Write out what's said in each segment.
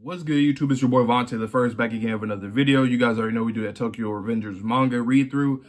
What's good, YouTube? It's your boy Vontae the First, back again with another video. You guys already know we do that Tokyo Revengers manga read through.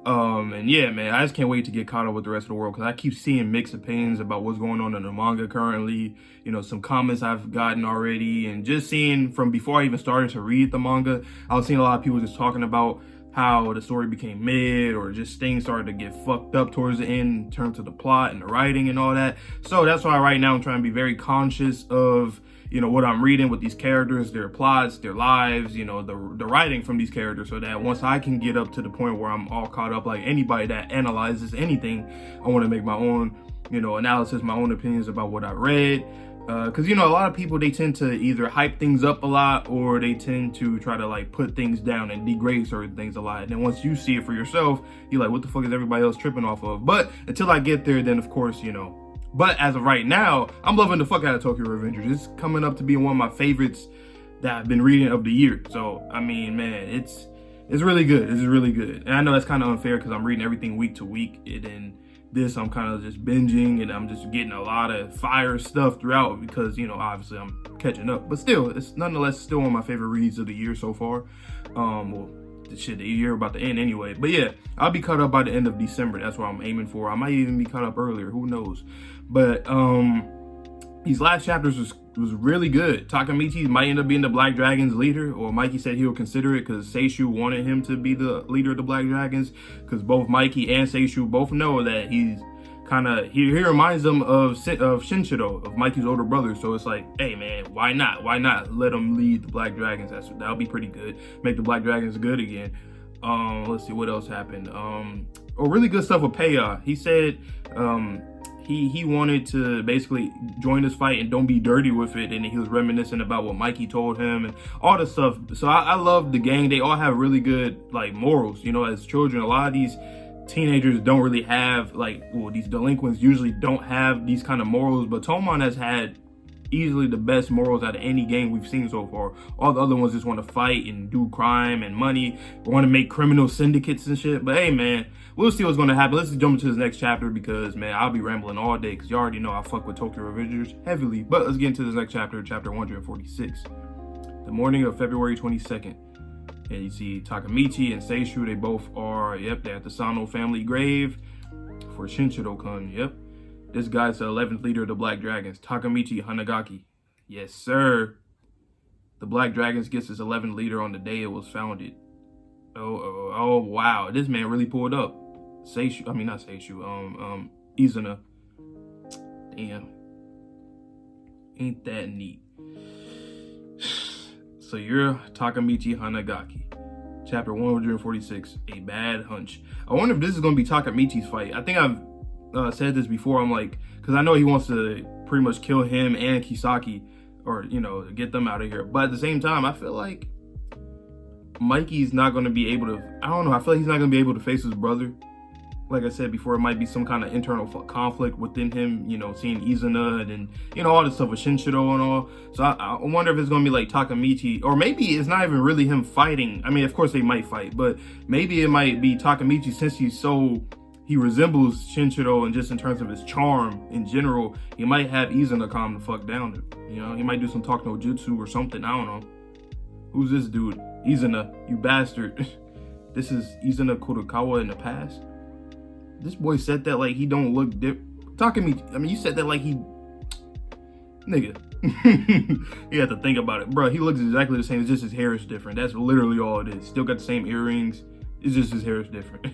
And yeah, man, I just can't wait to get caught up with the rest of the world because I keep seeing mixed opinions about what's going on in the manga currently. You know, some comments I've gotten already, and just seeing from before I even started to read the manga, I was seeing a lot of people just talking about how the story became mid, or just things started to get fucked up towards the end in terms of the plot and the writing and all that. So that's why right now I'm trying to be very conscious of, you know, what I'm reading with these characters, their plots, their lives, you know, the writing from these characters, so that once I can get up to the point where I'm all caught up, like anybody that analyzes anything, I want to make my own, you know, analysis, my own opinions about what I read. Because, you know, a lot of people, they tend to either hype things up a lot, or they tend to try to like put things down and degrade certain things a lot. And then once you see it for yourself, you're like, what the fuck is everybody else tripping off of? But until I get there, then of course, you know. But as of right now, I'm loving the fuck out of Tokyo Revengers. It's coming up to being one of my favorites that I've been reading of the year. So, I mean, man, it's really good. It's really good. And I know that's kind of unfair because I'm reading everything week to week. And then this, I'm kind of just binging, and I'm just getting a lot of fire stuff throughout because, you know, obviously I'm catching up. But still, it's nonetheless still one of my favorite reads of the year so far. Well, the year about to end anyway. But yeah, I'll be caught up by the end of December. That's what I'm aiming for. I might even be caught up earlier. Who knows? But these last chapters was really good. Takemichi might end up being the Black Dragons leader, or Mikey said he'll consider it because Seishu wanted him to be the leader of the Black Dragons, because both Mikey and Seishu both know that he's kind of, he reminds them of Shinshiro, of Mikey's older brother. So it's like, hey man, why not let him lead the Black Dragons? That'll be pretty good. Make the Black Dragons good again. Let's see what else happened. Really good stuff with Peya. He said he wanted to basically join this fight and don't be dirty with it, and he was reminiscing about what Mikey told him and all this stuff. So I love the gang. They all have really good like morals, you know. As children, a lot of these teenagers don't really have, like, well, these delinquents usually don't have these kind of morals, but Toman has had easily the best morals out of any gang we've seen so far. All the other ones just want to fight and do crime and money, want to make criminal syndicates and shit. But hey man, we'll see what's going to happen. Let's just jump into this next chapter because, man, I'll be rambling all day because you already know I fuck with Tokyo Revengers heavily. But let's get into this next chapter, chapter 146. The morning of February 22nd. And you see Takemichi and Seishu, they both are, yep, they're at the Sano family grave for Shinshiro-kun, yep. This guy's the 11th leader of the Black Dragons, Takemichi Hanagake. Yes, sir. The Black Dragons gets its 11th leader on the day it was founded. Oh, wow. This man really pulled up. Seishu, I mean, not Seishu, Izana. Damn. Ain't that neat. So you're Takemichi Hanagake. Chapter 146, A Bad Hunch. I wonder if this is going to be Takemichi's fight. I think I've said this before. I'm like, because I know he wants to pretty much kill him and Kisaki, or, you know, get them out of here. But at the same time, I feel like Mikey's not going to be able to, I don't know, I feel like he's not going to be able to face his brother. Like I said before, it might be some kind of internal conflict within him, you know, seeing Izana and, you know, all this stuff with Shinshiro and all. So I wonder if it's going to be like Takemichi, or maybe it's not even really him fighting. I mean, of course they might fight, but maybe it might be Takemichi, since he resembles Shinshiro, and just in terms of his charm in general, he might have Izana calm the fuck down. You know, he might do some talk no jutsu or something. I don't know. Who's this dude? Izana, you bastard. This is Izana Kurokawa in the past. This boy said that like he don't look Takemichi, I mean, you said that like he, nigga. You have to think about it, bro. He looks exactly the same. It's just his hair is different. That's literally all it is. Still got the same earrings. It's just his hair is different.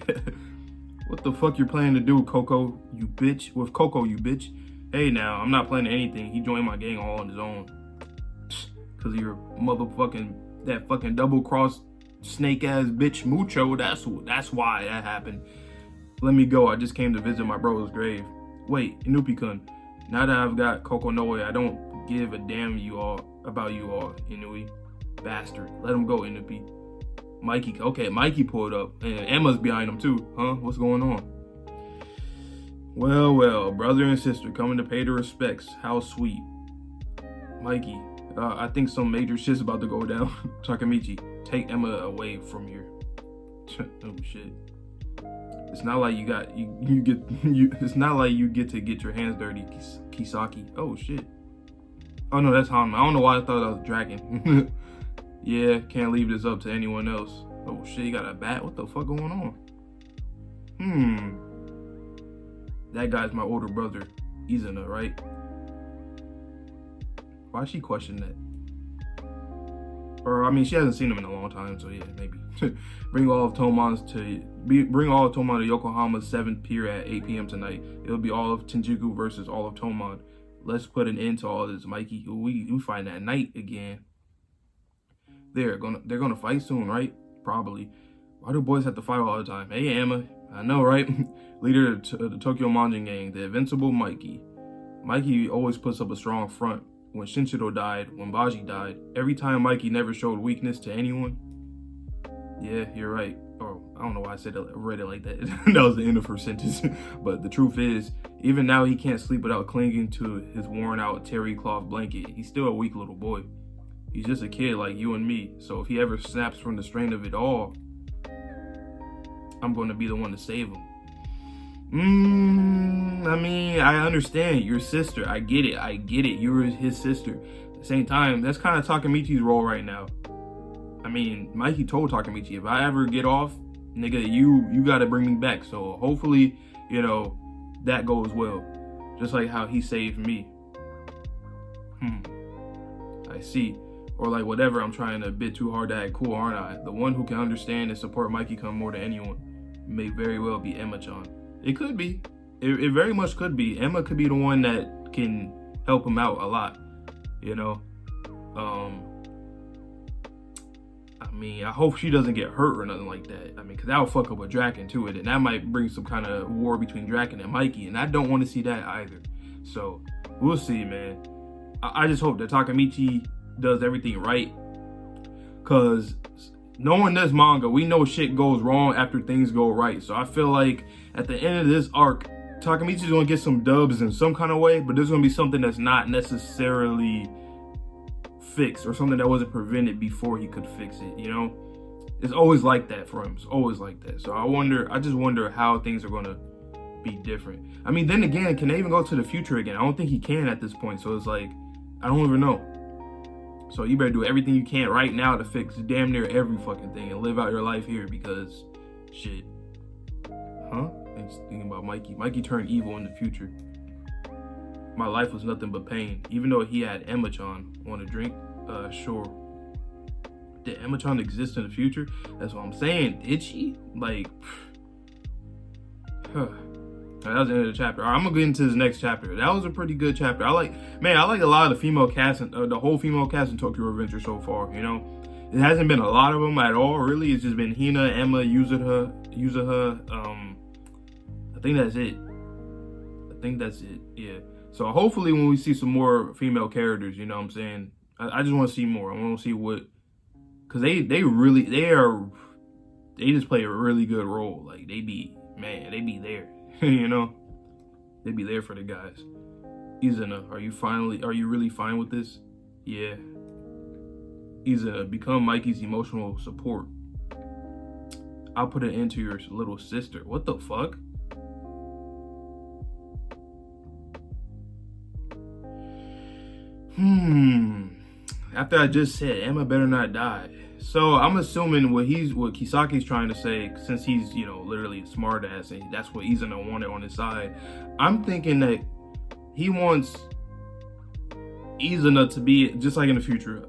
What the fuck you're planning to do, Coco, you bitch? With Coco, you bitch. Hey, now I'm not planning anything. He joined my gang all on his own. Cause of your motherfucking, that fucking double cross snake ass bitch Mucho. That's why that happened. Let me go. I just came to visit my bro's grave. Wait, Inupi-kun. Now that I've got Coco Noe, I don't give a damn about you all, Inui. Bastard. Let him go, Inupi. Mikey. Okay, Mikey pulled up. And Emma's behind him too. Huh? What's going on? Well, brother and sister coming to pay the respects. How sweet. Mikey. I think some major shit's about to go down. Takemichi, take Emma away from here. Oh shit. It's not like it's not like you get to get your hands dirty, Kisaki. Oh shit. Oh no, that's Hanma. I don't know why I thought that was Draken. Yeah, can't leave this up to anyone else. Oh shit, you got a bat? What the fuck going on? That guy's my older brother, Izana, right? Why'd she question that? Or I mean, she hasn't seen him in a long time, so yeah, maybe. Bring all of Toman to Yokohama's 7th pier at 8 p.m. tonight. It'll be all of Tenjiku versus all of Toman. Let's put an end to all this, Mikey. We find that night again. They're gonna fight soon, right? Probably. Why do boys have to fight all the time? Hey, Emma. I know, right? Leader of the Tokyo Manjin gang, the invincible Mikey. Mikey always puts up a strong front. When Shinshiro died, when Baji died, every time Mikey never showed weakness to anyone. Yeah, you're right. Oh, I don't know why I read it like that. That was the end of her sentence. But the truth is, even now he can't sleep without clinging to his worn out terry cloth blanket. He's still a weak little boy. He's just a kid like you and me. So if he ever snaps from the strain of it all, I'm going to be the one to save him. I mean, I understand. Your sister. I get it. You're his sister. At the same time, that's kind of Takemichi's role right now. I mean, Mikey told Takemichi, if I ever get off, nigga, you got to bring me back. So hopefully, you know, that goes well. Just like how he saved me. I see. Or like whatever, I'm trying a bit too hard to act cool, aren't I? The one who can understand and support Mikey come more than anyone may very well be Emma-chan. It could be. It very much could be. Emma could be the one that can help him out a lot, you know? I mean, I hope she doesn't get hurt or nothing like that. I mean, because that'll fuck up with Draken too, and that might bring some kind of war between Draken and Mikey, and I don't want to see that either. So, we'll see, man. I just hope that Takemichi does everything right, because knowing this manga, we know shit goes wrong after things go right. So I feel like at the end of this arc, Takemichi's gonna get some dubs in some kind of way, but there's gonna be something that's not necessarily fixed, or something that wasn't prevented before he could fix it, you know? It's always like that for him. It's always like that. So I just wonder how things are gonna be different. I mean, then again, can they even go to the future again? I don't think he can at this point. So it's like, I don't even know. So you better do everything you can right now to fix damn near every fucking thing and live out your life here, because shit. Huh? I'm just thinking about Mikey. Mikey turned evil in the future. My life was nothing but pain. Even though he had Emma-chan. Want a drink? Sure. Did Emma-chan exist in the future? That's what I'm saying. Did she? Like, that was the end of the chapter. All right, I'm gonna get into this next chapter. That was a pretty good chapter. I like a lot of the female cast, and the whole female cast in Tokyo Revengers so far. You know, it hasn't been a lot of them at all. Really, it's just been Hina, Emma, Yuzuha. I think that's it. Yeah. So hopefully, when we see some more female characters, you know what I'm saying, I just want to see more. I want to see what, because they just play a really good role. Like they be there. You know, they be there for the guys. Izana, are you really fine with this? Yeah. Izana, become Mikey's emotional support. I'll put an end to your little sister. What the fuck? After I just said Emma better not die. So I'm assuming what Kisaki's trying to say, since he's, you know, literally a smart ass, and that's what Izana wanted on his side. I'm thinking that he wants Izana to be just like in the future,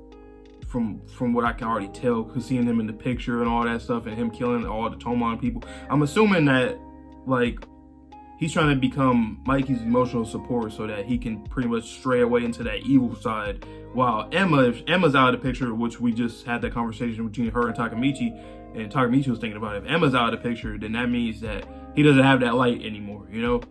from what I can already tell, because seeing him in the picture and all that stuff, and him killing all the Toman people. I'm assuming that, like, he's trying to become Mikey's emotional support so that he can pretty much stray away into that evil side. While if Emma's out of the picture, which we just had that conversation between her and Takemichi was thinking about it. If Emma's out of the picture, then that means that he doesn't have that light anymore, you know?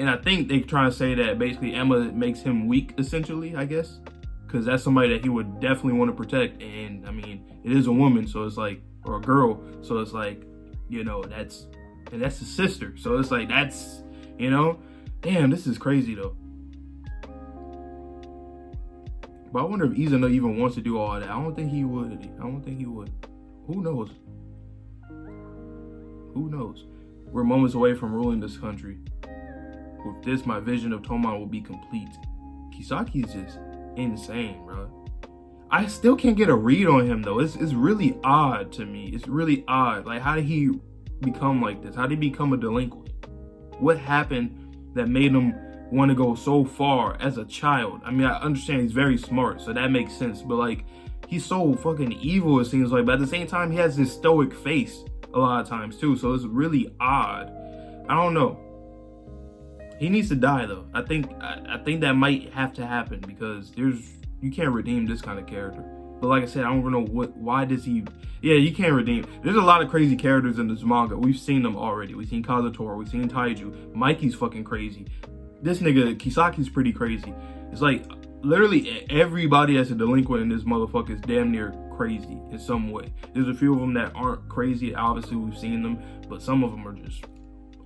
And I think they're trying to say that basically Emma makes him weak, essentially, I guess. Because that's somebody that he would definitely want to protect. And, I mean, it is a woman, so it's like, or a girl, so it's like, you know, that's his sister. So it's like, that's, you know? Damn, this is crazy, though. But I wonder if Izana even wants to do all that. I don't think he would. Who knows? Who knows? We're moments away from ruling this country. With this, my vision of Toman will be complete. Kisaki's just insane, bro. I still can't get a read on him though. It's really odd to me. It's really odd. Like, how did he become like this? How did he become a delinquent? What happened that made him want to go so far as a child? I mean, I understand he's very smart, so that makes sense. But like, he's so fucking evil, it seems like. But at the same time, he has this stoic face a lot of times too. So it's really odd. I don't know. He needs to die though. I think that might have to happen, because you can't redeem this kind of character. But like I said, I don't know why does he... Yeah, you can't redeem. There's a lot of crazy characters in this manga. We've seen them already. We've seen Kazutora, we've seen Taiju. Mikey's fucking crazy. This nigga, Kisaki's pretty crazy. It's like, literally everybody that's a delinquent in this motherfucker is damn near crazy in some way. There's a few of them that aren't crazy. Obviously, we've seen them. But some of them are just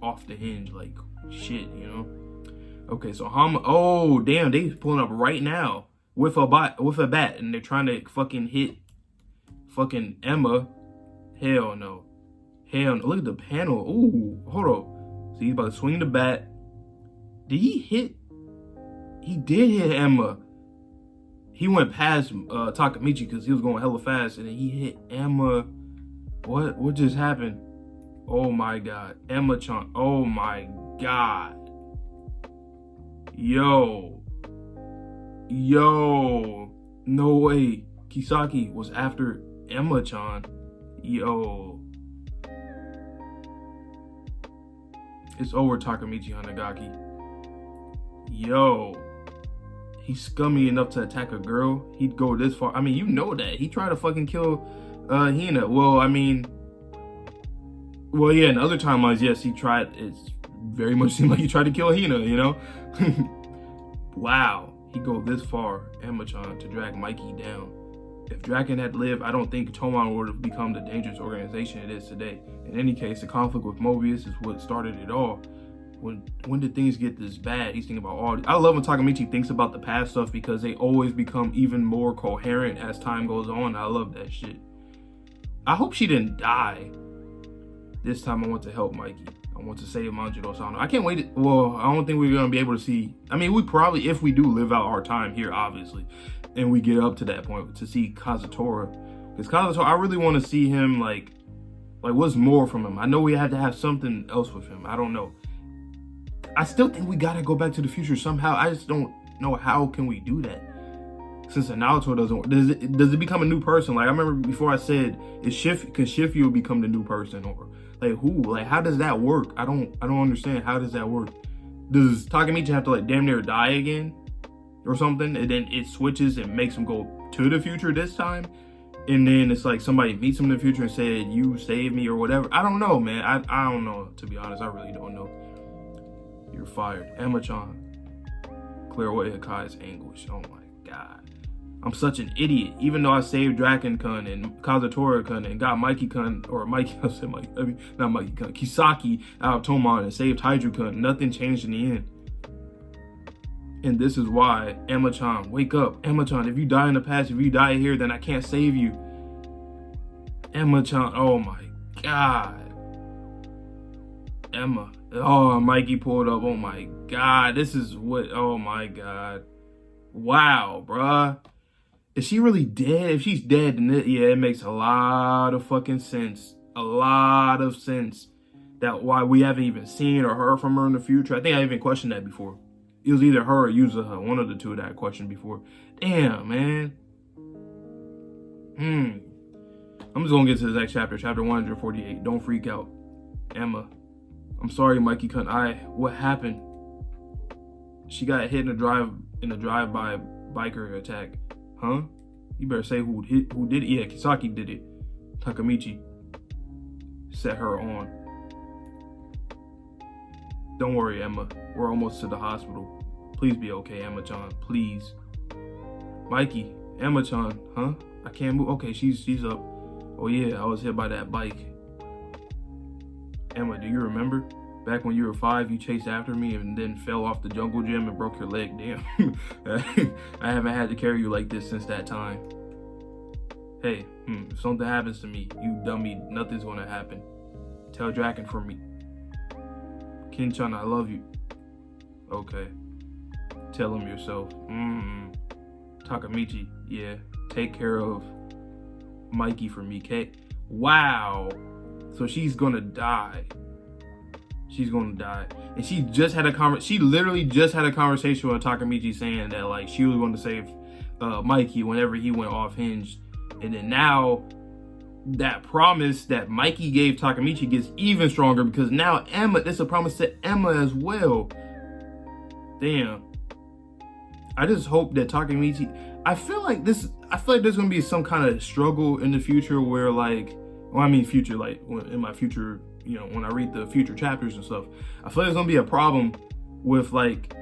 off the hinge, like shit, you know? Okay, so oh, damn, they pulling up right now. With a bat, and they're trying to fucking hit fucking Emma. Hell no. Hell no. Look at the panel. Ooh, hold up. So he's about to swing the bat. Did he hit? He did hit Emma. He went past Takemichi because he was going hella fast, and then he hit Emma. What just happened? Oh my god. Emma-chan. Oh my god. Yo, no way. Kisaki was after Emma-chan. Yo. It's over, Takemichi Hanagake. Yo. He's scummy enough to attack a girl. He'd go this far. I mean, you know that. He tried to fucking kill Hina. Well, I mean... Well, yeah, in other timelines, yes, he tried. It's very much seemed like he tried to kill Hina, you know? Wow. He go this far, Emma-chan, to drag Mikey down. If Draken had lived, I don't think Toman would have become the dangerous organization it is today. In any case, the conflict with Mobius is what started it all. When did things get this bad? He's thinking about all... I love when Takemichi thinks about the past stuff, because they always become even more coherent as time goes on. I love that shit. I hope she didn't die. This time I want to help Mikey. I want to save Manjiro Sano. I can't wait. Well, I don't think we're going to be able to see... I mean, we probably, if we do live out our time here, obviously, and we get up to that point to see Kazutora. Because Kazutora, I really want to see him, like what's more from him? I know we have to have something else with him. I don't know. I still think we got to go back to the future somehow. I just don't know how can we do that. Since the Naruto doesn't work. Does it become a new person? Like, I remember before I said, can Chifuyu become the new person? Or... like, who? Like, how does that work? I don't understand. How does that work? Does Takemichi have to, like, damn near die again? Or something? And then it switches and makes him go to the future this time? And then it's like somebody meets him in the future and said, you saved me or whatever. I don't know, man. I don't know, to be honest. I really don't know. You're fired. Emma-chan. Clear away Hakai's anguish. Oh, my God. I'm such an idiot. Even though I saved Draken-kun and Kazutora-kun and got Mikey-kun, or Mikey, I said Mikey, I mean, not Mikey-kun, Kisaki out of Toman and saved Taiju-kun, nothing changed in the end. And this is why, Emma-chan, wake up. Emma-chan, if you die in the past, if you die here, then I can't save you. Emma-chan, oh my God. Emma, oh, Mikey pulled up, oh my God. This is what, oh my God. Wow, bruh. Is she really dead? If she's dead, then yeah, it makes a lot of fucking sense. A lot of sense. That why we haven't even seen or heard from her in the future. I think I even questioned that before. It was either her or Yuzuha, one of the two that I questioned before. Damn, man. I'm just gonna get to the next chapter, chapter 148. Don't freak out. Emma. I'm sorry, Mikey couldn't. What happened? She got hit in a drive-by biker attack. Huh? You better say who did it. Yeah, Kisaki did it. Takemichi set her on. Don't worry, Emma. We're almost to the hospital. Please be okay, Emma-chan. Please. Mikey, Emma-chan, huh? I can't move. Okay, she's up. Oh yeah, I was hit by that bike. Emma, do you remember? Back when you were 5, you chased after me and then fell off the jungle gym and broke your leg. Damn. I haven't had to carry you like this since that time. Hey, if something happens to me, you dummy, nothing's gonna happen. Tell Draken for me. Kin-chan, I love you. Okay. Tell him yourself. Takemichi, yeah, take care of Mikey for me, okay? Wow. So she's gonna die. She's gonna die. And she just had she literally just had a conversation with Takemichi saying that like she was going to save Mikey whenever he went off hinged. And then now that promise that Mikey gave Takemichi gets even stronger because now Emma, it's a promise to Emma as well. Damn. I just hope that Takemichi, I feel like there's gonna be some kind of struggle in the future where like, well, I mean future, like in my future, you know, when I read the future chapters and stuff, I feel like there's gonna be a problem with like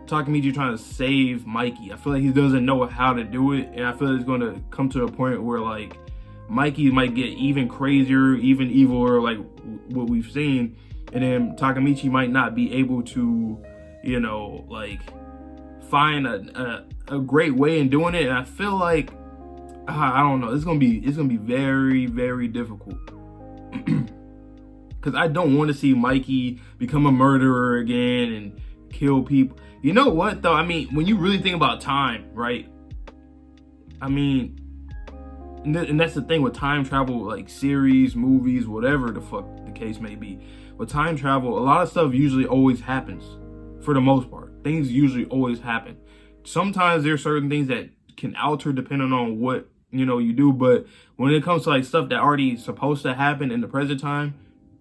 Takemichi trying to save Mikey. I feel like he doesn't know how to do it, and I feel like it's gonna come to a point where like Mikey might get even crazier, even eviler, like what we've seen, and then Takemichi might not be able to, you know, like find a great way in doing it. And I feel like I don't know, it's gonna be very, very difficult. Because I don't want to see Mikey become a murderer again and kill people. You know what, though? I mean, when you really think about time, right? I mean, and that's the thing with time travel, like series, movies, whatever the fuck the case may be. With time travel, a lot of stuff usually always happens, for the most part. Things usually always happen. Sometimes there's certain things that can alter depending on what, you know, you do. But when it comes to like stuff that already supposed to happen in the present time,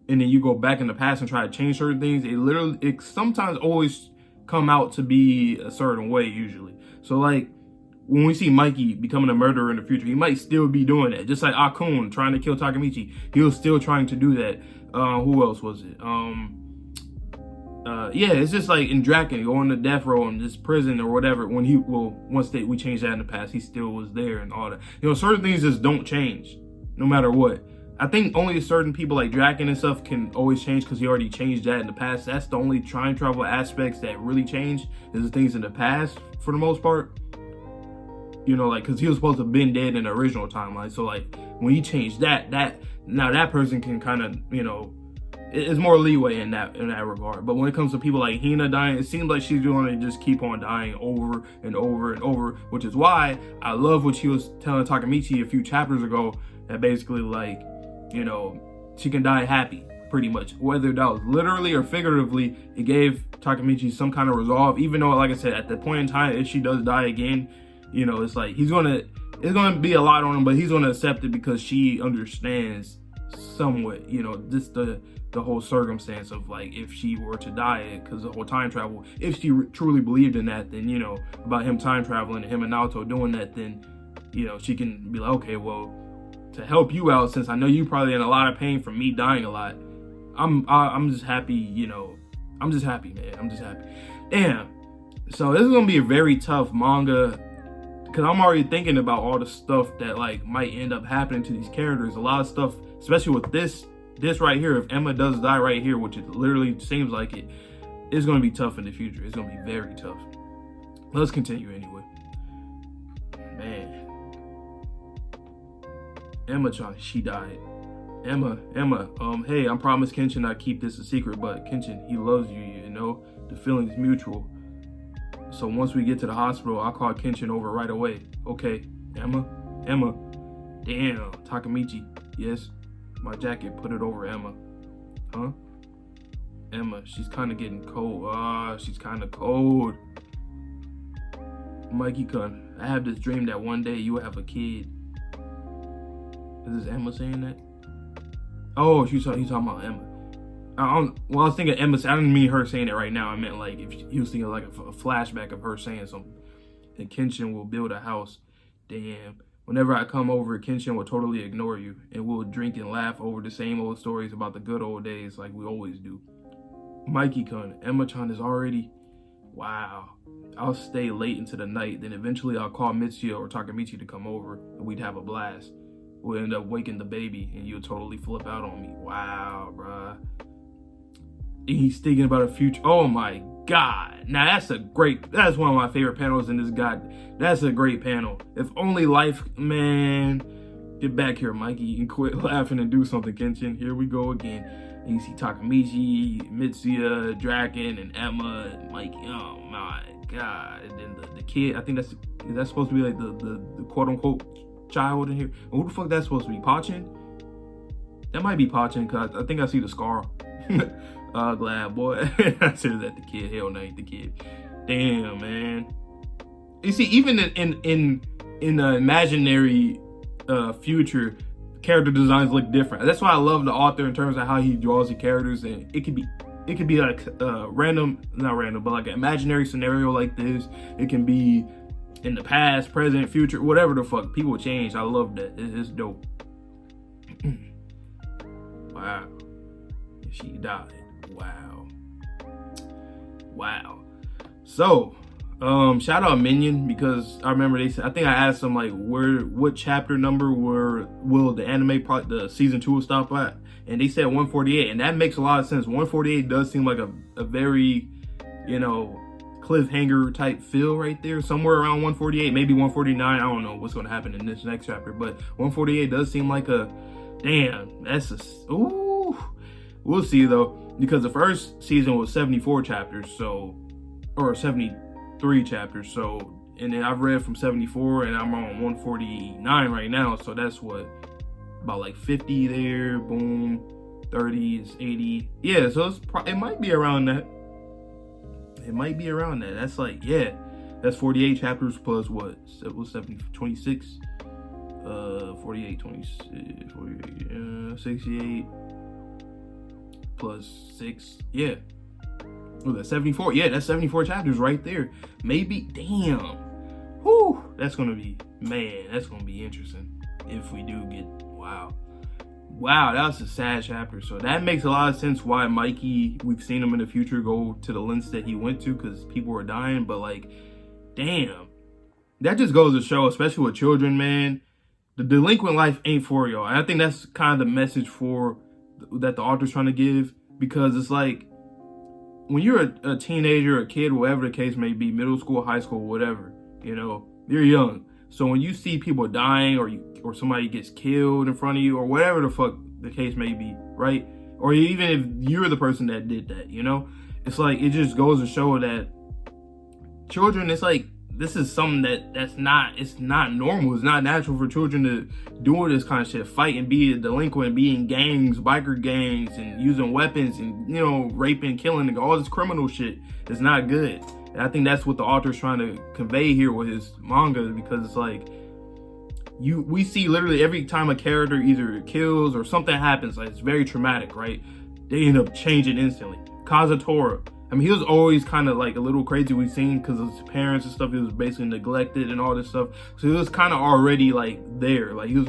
and then you go back in the past and try to change certain things, it sometimes always come out to be a certain way usually. So like when we see Mikey becoming a murderer in the future, he might still be doing that. Just like Akun trying to kill Takemichi, he was still trying to do that. Who else was it? Yeah, it's just like in Draken, going to death row in this prison or whatever. When we changed that in the past, he still was there and all that. You know, certain things just don't change no matter what. I think only certain people like Draken and stuff can always change because he already changed that in the past. That's the only time travel aspects that really change, is the things in the past for the most part. You know, like, because he was supposed to have been dead in the original timeline. So like when he changed that now that person can kind of, you know, it's more leeway in that regard. But when it comes to people like Hina dying, it seems like she's going to just keep on dying over and over and over, which is why I love what she was telling Takemichi a few chapters ago, that basically like, you know, she can die happy, pretty much. Whether that was literally or figuratively, it gave Takemichi some kind of resolve, even though, like I said, at the point in time, if she does die again, you know, it's like it's gonna be a lot on him, but he's gonna accept it because she understands somewhat, you know, just the whole circumstance of like if she were to die, because the whole time travel, if she truly believed in that, then, you know, about him time traveling and him and Naoto doing that, then, you know, she can be like, okay, well, to help you out, since I know you probably in a lot of pain from me dying a lot, I'm just happy, you know, I'm just happy, man. I'm just happy. Damn. So this is gonna be a very tough manga, because I'm already thinking about all the stuff that like might end up happening to these characters. A lot of stuff, especially with this right here. If Emma does die right here, which it literally seems like it, it's gonna be tough in the future. It's gonna be very tough. Let's continue anyway. Man. Emma-chan, she died. Emma, hey, I promised Kenshin I'd keep this a secret, but Kenshin, he loves you, you know? The feeling's mutual. So once we get to the hospital, I'll call Kenshin over right away. Okay, Emma? Damn, Takemichi, yes? My jacket, put it over Emma. Huh? Emma, she's kind of getting cold. She's kind of cold. Mikey-kun, I have this dream that one day you will have a kid. Is this Emma saying that? Oh, he's talking about Emma. I was thinking Emma. I didn't mean her saying it right now. I meant like if he was thinking like a flashback of her saying something. And Kenshin will build a house. Damn. Whenever I come over, Kenshin will totally ignore you, and we'll drink and laugh over the same old stories about the good old days like we always do. Mikey-kun, Emma-chan is already... Wow. I'll stay late into the night, then eventually I'll call Mitsuya or Takemichi to come over, and we'd have a blast. We'll end up waking the baby, and you'll totally flip out on me. Wow, bruh. And he's thinking about a future. Oh my God. Now that's one of my favorite panels in this god. That's a great panel. If only life, man. Get back here, Mikey, and quit laughing and do something, Kenshin. Here we go again. And you see Takemichi, Mitsuya, Draken, and Emma, and Mikey. Oh my God. And then the kid, I think that's Is that supposed to be like the quote unquote child in here? Who the fuck that's supposed to be? Pachin? That might be Pachin, cause I think I see the scar. Glad boy. I said that the kid. Hell no, ain't the kid. Damn, man. You see, even in the imaginary future, character designs look different. That's why I love the author in terms of how he draws the characters, and it could be like not random, but like an imaginary scenario like this. It can be in the past, present, future, whatever the fuck. People change. I love that. It's dope. Wow. She died. Wow. So, shout out Minion, because I remember they said, I think I asked them like what chapter number will the anime the season 2 will stop at, and they said 148, and that makes a lot of sense. 148 does seem like a very, you know, cliffhanger type feel right there, somewhere around 148, maybe 149. I don't know what's going to happen in this next chapter, but 148 does seem like a damn. That's a ooh. We'll see though, because the first season was 74 chapters, so, or 73 chapters, so, and then I've read from 74 and I'm on 149 right now, so that's what, about like 50 there, boom, 30 is 80, yeah, so it might be around that. It might be around that. That's like, yeah, that's 48 chapters plus what? It was 26, 48, 26, 48, 68. Plus 6, yeah. Oh, that's 74. Yeah, that's 74 chapters right there. Maybe, damn. Whew, that's gonna be, man, that's gonna be interesting if we do get, wow, that was a sad chapter. So that makes a lot of sense why Mikey, we've seen him in the future go to the lengths that he went to, because people were dying. But like, damn, that just goes to show, especially with children, man, the delinquent life ain't for y'all. And I think that's kind of the message that the author's trying to give, because it's like, when you're a teenager, a kid, whatever the case may be, middle school, high school, whatever, you know, you're young. So when you see people dying, or somebody gets killed in front of you, or whatever the fuck the case may be, right? Or even if you're the person that did that, you know, it's like, it just goes to show that children, it's like, this is something it's not normal. It's not natural for children to do this kind of shit, fight and be a delinquent, be in gangs, biker gangs, and using weapons, and, you know, raping, killing, all this criminal shit is not good. And I think that's what the author's trying to convey here with his manga, because it's like, we see literally every time a character either kills or something happens, like, it's very traumatic, right? They end up changing instantly. Kazutora, I mean, he was always kind of like a little crazy, we've seen, because of his parents and stuff. He was basically neglected and all this stuff. So he was kind of already like there. Like, he was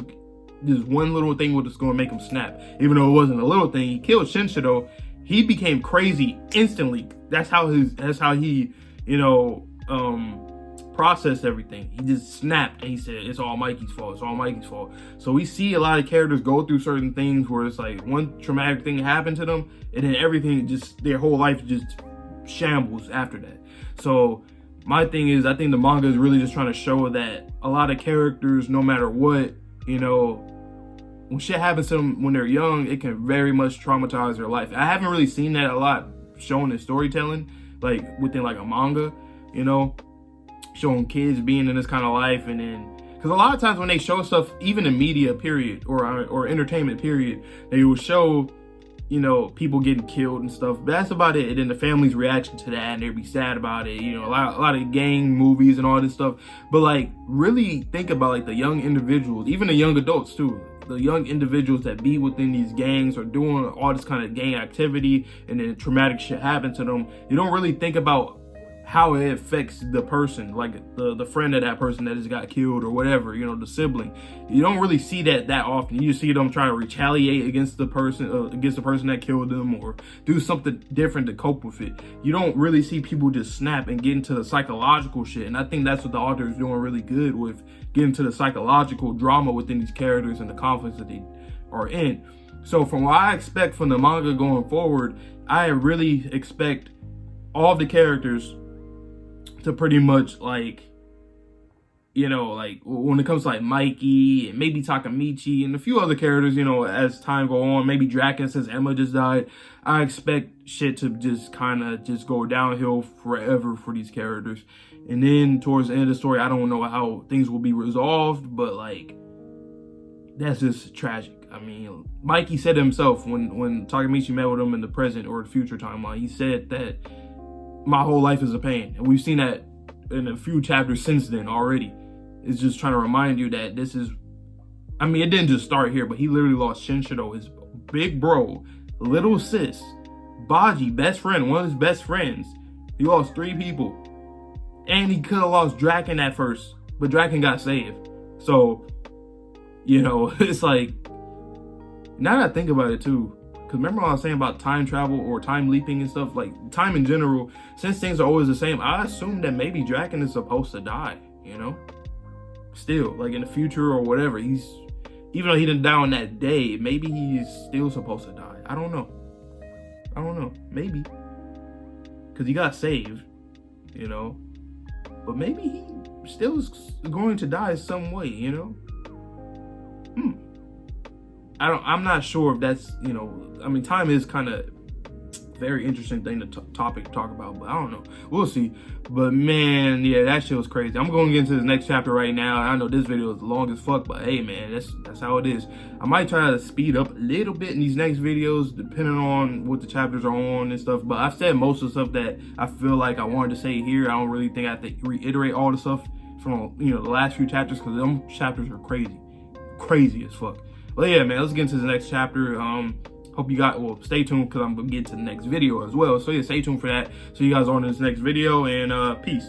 just one little thing was just going to make him snap. Even though it wasn't a little thing. He killed Shinshido. He became crazy instantly. That's how he, you know, processed everything. He just snapped and he said, it's all Mikey's fault. It's all Mikey's fault. So we see a lot of characters go through certain things where it's like one traumatic thing happened to them, and then everything just, their whole life just shambles after that. So my thing is, I think the manga is really just trying to show that a lot of characters, no matter what, you know, when shit happens to them when they're young, it can very much traumatize their life. I haven't really seen that a lot shown in storytelling, like within like a manga, you know, showing kids being in this kind of life. And then, because a lot of times when they show stuff, even in media period or entertainment period, they will show, you know, people getting killed and stuff. But that's about it. And then the family's reaction to that, and they'd be sad about it. You know, a lot of gang movies and all this stuff. But like, really think about like the young individuals, even the young adults too. The young individuals that be within these gangs or doing all this kind of gang activity, and then traumatic shit happen to them. You don't really think about how it affects the person, like the friend of that person that just got killed or whatever, you know, the sibling. You don't really see that often. You just see them trying to retaliate against the person that killed them, or do something different to cope with it. You don't really see people just snap and get into the psychological shit. And I think that's what the author is doing really good with, getting to the psychological drama within these characters and the conflicts that they are in. So from what I expect from the manga going forward, I really expect all of the characters to pretty much, like, you know, like when it comes to like Mikey and maybe Takemichi and a few other characters, you know, as time go on, maybe Draken, since Emma just died, I expect shit to just kind of just go downhill forever for these characters. And then towards the end of the story, I don't know how things will be resolved, but like, that's just tragic. I mean, Mikey said himself when Takemichi met with him in the present or the future timeline, he said that my whole life is a pain. And we've seen that in a few chapters since then already. It's just trying to remind you that this is, I mean, it didn't just start here, but he literally lost Shinshiro, his big bro, little sis, Baji, best friend, one of his best friends. He lost 3 people. And he could have lost Draken at first, but Draken got saved. So, you know, it's like, now that I think about it too, because remember what I was saying about time travel or time leaping and stuff, like time in general, since things are always the same, I assume that maybe Draken is supposed to die, you know? Still, like in the future or whatever, he's, even though he didn't die on that day, maybe he's still supposed to die. I don't know. Maybe. Because he got saved, you know? But maybe he still is going to die some way, you know? I'm not sure if that's, you know, I mean, time is kind of very interesting thing to topic to talk about, but I don't know. We'll see. But man, yeah, that shit was crazy. I'm going to get into this next chapter right now. I know this video is long as fuck, but hey, man, that's how it is. I might try to speed up a little bit in these next videos, depending on what the chapters are on and stuff. But I've said most of the stuff that I feel like I wanted to say here. I don't really think I have to reiterate all the stuff from, you know, the last few chapters, because them chapters are crazy as fuck. But yeah, man, let's get into the next chapter. Hope you got, well, stay tuned, because I'm going to get to the next video as well. So yeah, stay tuned for that. So you guys on this next video, and peace.